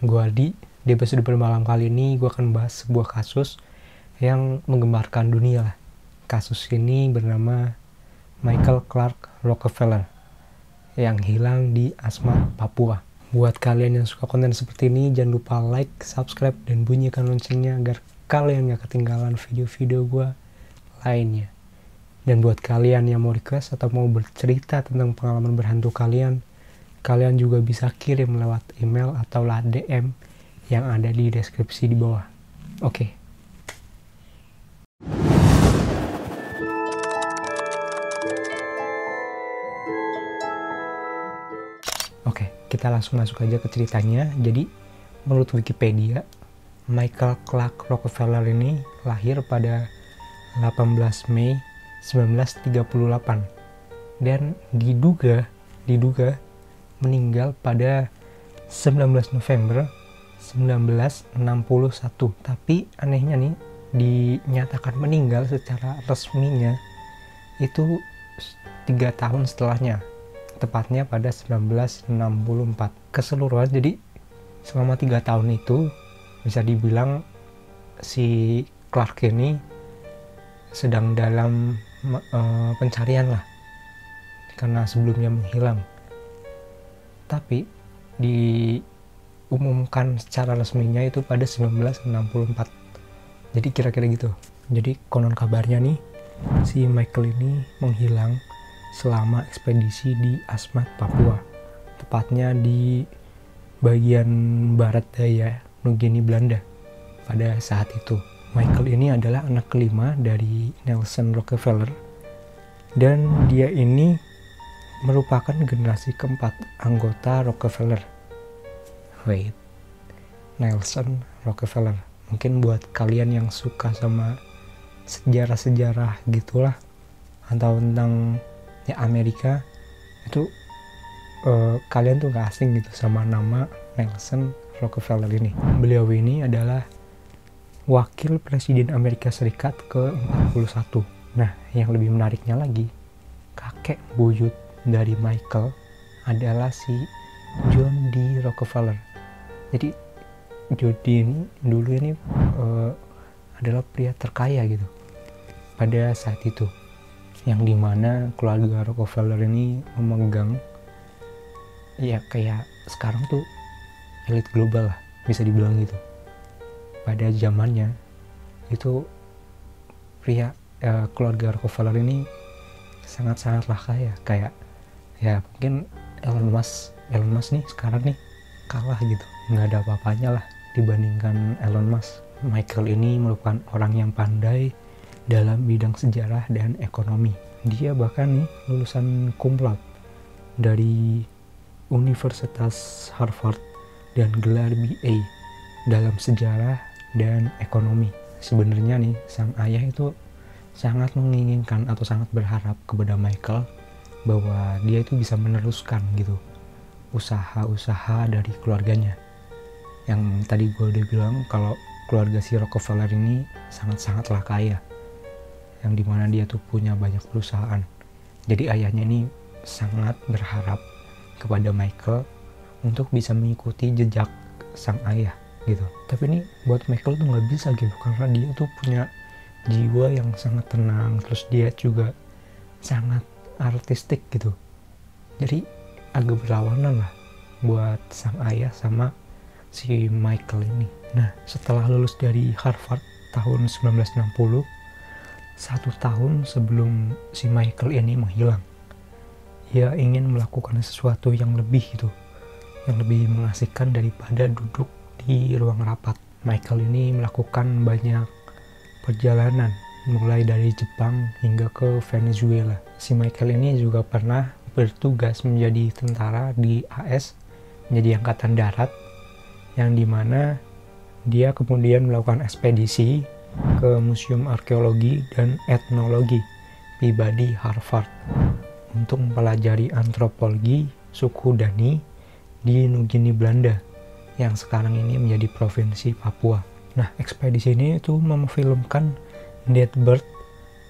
Gue Aldi. Di episode bermalam kali ini gue akan bahas sebuah kasus yang menggemarkan dunia lah. Kasus ini bernama Michael Clark Rockefeller yang hilang di Asmat, Papua. Buat kalian yang suka konten seperti ini, jangan lupa like, subscribe, dan bunyikan loncengnya agar kalian gak ketinggalan video-video gue lainnya. Dan buat kalian yang mau request atau mau bercerita tentang pengalaman berhantu kalian juga bisa kirim lewat email atau DM yang ada di deskripsi di bawah. Oke. Oke, kita langsung masuk aja ke ceritanya. Jadi, menurut Wikipedia, Michael Clark Rockefeller ini lahir pada 18 Mei 1938 dan diduga meninggal pada 19 November 1961. Tapi anehnya nih, dinyatakan meninggal secara resminya itu 3 tahun setelahnya, tepatnya pada 1964 keseluruhan. Jadi selama 3 tahun itu bisa dibilang si Clark ini sedang dalam pencarian lah, karena sebelumnya menghilang. Tapi diumumkan secara resminya itu pada 1964. Jadi kira-kira gitu. Jadi konon kabarnya nih, si Michael ini menghilang selama ekspedisi di Asmat, Papua. Tepatnya di bagian barat daya Nugini, Belanda pada saat itu. Michael ini adalah anak kelima dari Nelson Rockefeller, dan dia ini merupakan generasi keempat anggota Rockefeller. Nelson Rockefeller. Mungkin buat kalian yang suka sama sejarah-sejarah gitulah, atau tentang ya Amerika, itu kalian tuh gak asing gitu sama nama Nelson Rockefeller ini. Beliau ini adalah Wakil Presiden Amerika Serikat ke-41. Nah, yang lebih menariknya lagi, kakek buyut dari Michael adalah si John D. Rockefeller. Jadi John D. ini dulu ini adalah pria terkaya gitu pada saat itu, yang dimana keluarga Rockefeller ini memegang ya kayak sekarang tuh elit global lah, bisa dibilang gitu. Pada zamannya itu pria keluarga Rockefeller ini sangat-sangatlah kaya, kayak ya mungkin Elon Musk nih sekarang nih kalah gitu, nggak ada apa-apanya lah dibandingkan Elon Musk. Michael ini merupakan orang yang pandai dalam bidang sejarah dan ekonomi. Dia bahkan nih lulusan cum laude dari Universitas Harvard dan gelar BA dalam sejarah dan ekonomi. Sebenarnya nih sang ayah itu sangat menginginkan atau sangat berharap kepada Michael bahwa dia itu bisa meneruskan gitu usaha-usaha dari keluarganya. Yang tadi gue udah bilang kalau keluarga si Rockefeller ini sangat-sangatlah kaya, yang dimana dia tuh punya banyak perusahaan. Jadi ayahnya ini sangat berharap kepada Michael untuk bisa mengikuti jejak sang ayah gitu. Tapi ini buat Michael tuh nggak bisa gitu, karena dia tuh punya jiwa yang sangat tenang, terus dia juga sangat artistik gitu. Jadi agak berlawanan lah buat sang ayah sama si Michael ini. Nah, setelah lulus dari Harvard tahun 1960, 1 tahun sebelum si Michael ini menghilang, ia ingin melakukan sesuatu yang lebih gitu, yang lebih mengasihkan daripada duduk di ruang rapat. Michael ini melakukan banyak perjalanan, mulai dari Jepang hingga ke Venezuela. Si Michael ini juga pernah bertugas menjadi tentara di AS, menjadi angkatan darat, yang dimana dia kemudian melakukan ekspedisi ke Museum Arkeologi dan Etnologi pribadi Harvard untuk mempelajari antropologi suku Dani di Nugini, Belanda, yang sekarang ini menjadi provinsi Papua. Nah, ekspedisi ini itu memfilmkan Dead Bird,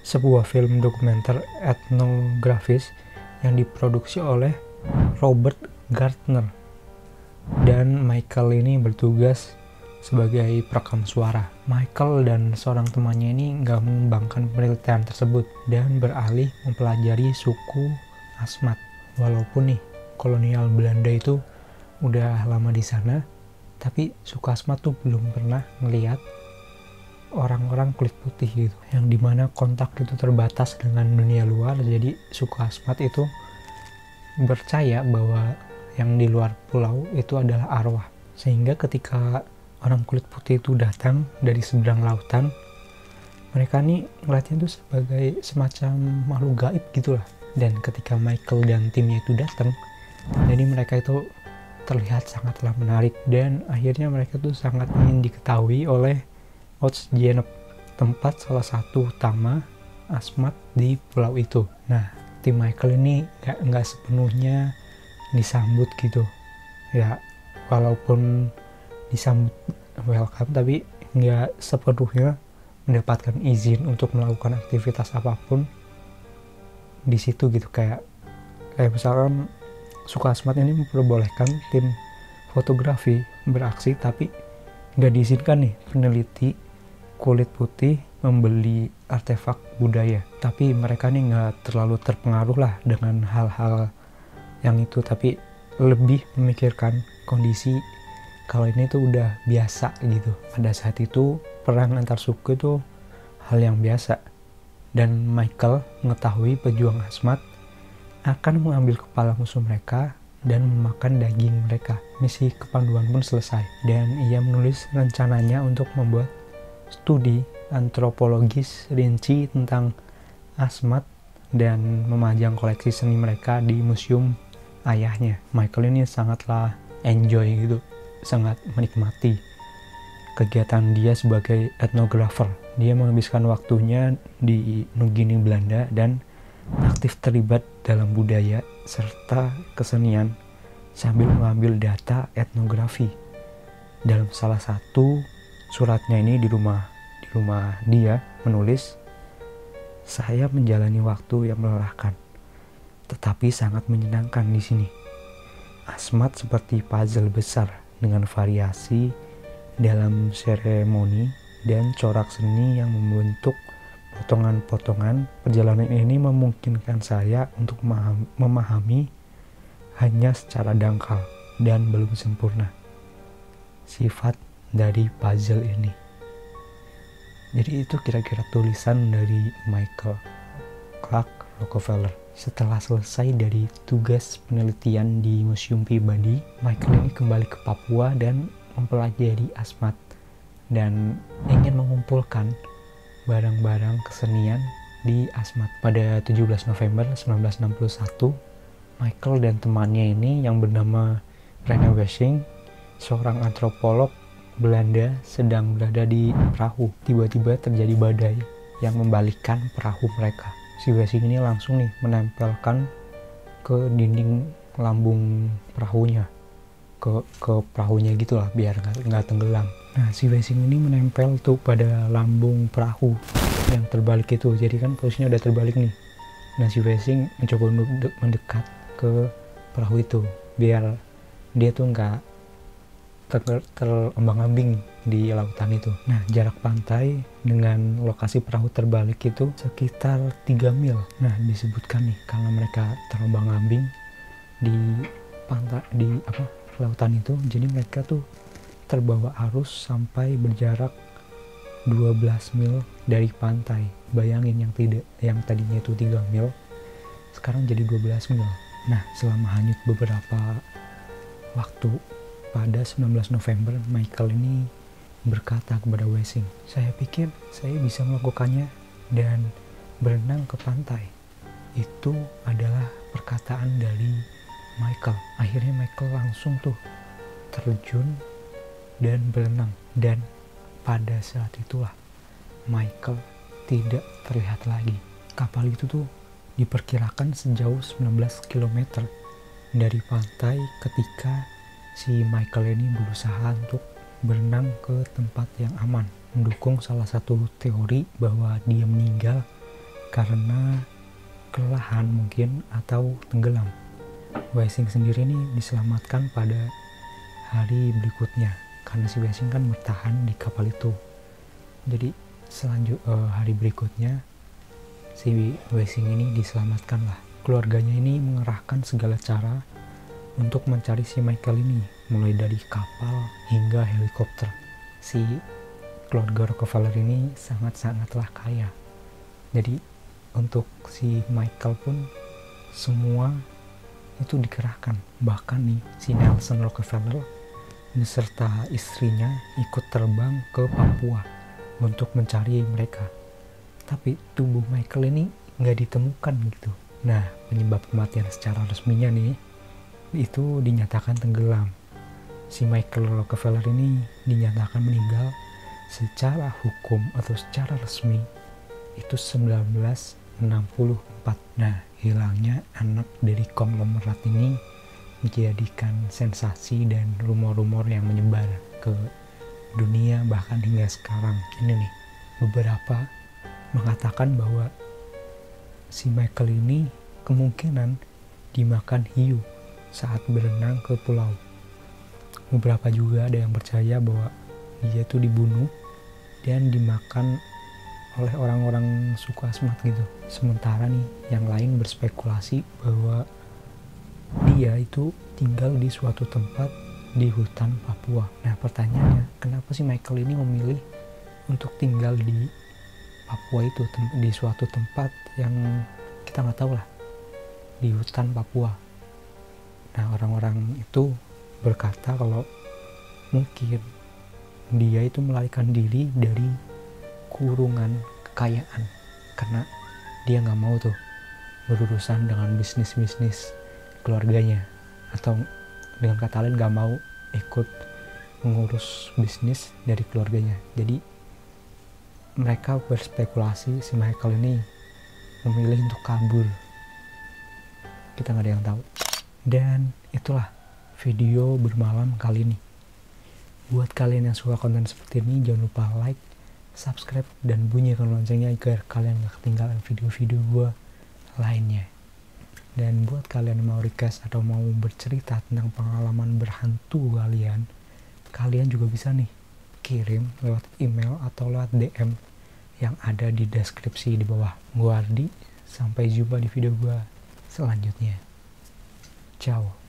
sebuah film dokumenter etnografis yang diproduksi oleh Robert Gardner. dan Michael ini bertugas sebagai perekam suara. Michael dan seorang temannya ini nggak mengembangkan penelitian tersebut dan beralih mempelajari suku Asmat. Walaupun nih kolonial Belanda itu udah lama di sana, tapi suku Asmat tuh belum pernah melihat orang-orang kulit putih gitu, yang dimana kontak itu terbatas dengan dunia luar. Jadi suku Asmat itu percaya bahwa yang di luar pulau itu adalah arwah, sehingga ketika orang kulit putih itu datang dari seberang lautan, mereka nih ngeliatnya itu sebagai semacam makhluk gaib gitulah. Dan ketika Michael dan timnya itu datang, jadi mereka itu terlihat sangatlah menarik, dan akhirnya mereka tuh sangat ingin diketahui oleh Oudtshoorn, tempat salah satu utama Asmat di pulau itu. Nah, tim Michael ini nggak sepenuhnya disambut gitu ya, walaupun disambut welcome, tapi nggak sepenuhnya mendapatkan izin untuk melakukan aktivitas apapun di situ gitu. Kayak misalkan suku Asmat ini memperbolehkan tim fotografi beraksi, tapi nggak diizinkan nih peneliti kulit putih membeli artefak budaya. Tapi mereka nih nggak terlalu terpengaruh lah dengan hal-hal yang itu, tapi lebih memikirkan kondisi kalau ini tuh udah biasa gitu. Pada saat itu perang antar suku itu hal yang biasa, dan Michael mengetahui pejuang Asmat akan mengambil kepala musuh mereka dan memakan daging mereka. Misi kepanduan pun selesai, dan ia menulis rencananya untuk membuat studi antropologis rinci tentang Asmat dan memajang koleksi seni mereka di museum ayahnya. Michael ini sangatlah enjoy gitu, sangat menikmati kegiatan dia sebagai etnografer. Dia menghabiskan waktunya di Nugini Belanda dan aktif terlibat dalam budaya serta kesenian sambil mengambil data etnografi. Dalam salah satu suratnya ini di rumah dia menulis, "Saya menjalani waktu yang melelahkan, tetapi sangat menyenangkan di sini. Asmat seperti puzzle besar dengan variasi dalam seremoni dan corak seni yang membentuk potongan-potongan. Perjalanan ini memungkinkan saya untuk memahami hanya secara dangkal dan belum sempurna sifat dari puzzle ini." Jadi itu kira-kira tulisan dari Michael Clark Rockefeller. Setelah selesai dari tugas penelitian di museum pribadi, Michael ini kembali ke Papua dan mempelajari Asmat dan ingin mengumpulkan barang-barang kesenian di Asmat. Pada 17 November 1961, Michael dan temannya ini yang bernama Rene Wessing, seorang antropolog Belanda, sedang berada di perahu. Tiba-tiba terjadi badai yang membalikkan perahu mereka. Si Wessing ini langsung nih menempelkan ke dinding lambung perahunya, ke perahunya gitulah biar nggak tenggelam. Nah, si Wessing ini menempel tuh pada lambung perahu yang terbalik itu. Jadi kan posisinya udah terbalik nih. Nah, si Wessing mencoba mendekat ke perahu itu biar dia tuh nggak terombang-ambing di lautan itu. Nah, jarak pantai dengan lokasi perahu terbalik itu sekitar 3 mil. Nah, disebutkan nih karena mereka terombang-ambing di pantai di lautan itu, jadi mereka tuh terbawa arus sampai berjarak 12 mil dari pantai. Bayangin yang tadinya itu 3 mil sekarang jadi 12 mil. Nah, selama hanyut beberapa waktu, pada 19 November, Michael ini berkata kepada Wessing, "Saya pikir saya bisa melakukannya dan berenang ke pantai." Itu adalah perkataan dari Michael. Akhirnya Michael langsung tuh terjun dan berenang. Dan pada saat itulah Michael tidak terlihat lagi. Kapal itu tuh diperkirakan sejauh 19 km dari pantai ketika si Michael ini berusaha untuk berenang ke tempat yang aman, mendukung salah satu teori bahwa dia meninggal karena kelelahan mungkin atau tenggelam. Wessing sendiri ini diselamatkan pada hari berikutnya, karena si Wessing kan bertahan di kapal itu. Jadi hari berikutnya si Wessing ini diselamatkan lah. Keluarganya ini mengerahkan segala cara untuk mencari si Michael ini, mulai dari kapal hingga helikopter. Si keluarga Rockefeller ini sangat-sangatlah kaya. Jadi untuk si Michael pun semua itu dikerahkan. Bahkan nih si Nelson Rockefeller beserta istrinya ikut terbang ke Papua untuk mencari mereka. Tapi tubuh Michael ini nggak ditemukan gitu. Nah, penyebab kematian secara resminya nih itu dinyatakan tenggelam. Si Michael Rockefeller ini dinyatakan meninggal secara hukum atau secara resmi itu 1964. Nah, hilangnya anak dari konglomerat ini menjadikan sensasi dan rumor-rumor yang menyebar ke dunia bahkan hingga sekarang. Ini nih, beberapa mengatakan bahwa si Michael ini kemungkinan dimakan hiu saat berenang ke pulau. Beberapa juga ada yang percaya bahwa dia itu dibunuh dan dimakan oleh orang-orang suku Asmat gitu. Sementara nih yang lain berspekulasi bahwa dia itu tinggal di suatu tempat di hutan Papua. Nah pertanyaannya, kenapa sih Michael ini memilih untuk tinggal di Papua itu, di suatu tempat yang kita nggak tahu lah, di hutan Papua. Nah orang-orang itu berkata kalau mungkin dia itu melarikan diri dari kurungan kekayaan karena dia nggak mau tuh berurusan dengan bisnis keluarganya, atau dengan kata lain nggak mau ikut mengurus bisnis dari keluarganya. Jadi mereka berspekulasi si Michael ini memilih untuk kabur. Kita nggak ada yang tahu. Dan itulah video bermalam kali ini. Buat kalian yang suka konten seperti ini, jangan lupa like, subscribe, dan bunyikan loncengnya agar kalian gak ketinggalan video-video gue lainnya. Dan buat kalian yang mau request atau mau bercerita tentang pengalaman berhantu kalian juga bisa nih kirim lewat email atau lewat DM yang ada di deskripsi di bawah. Gue Ardi, sampai jumpa di video gue selanjutnya. Ciao.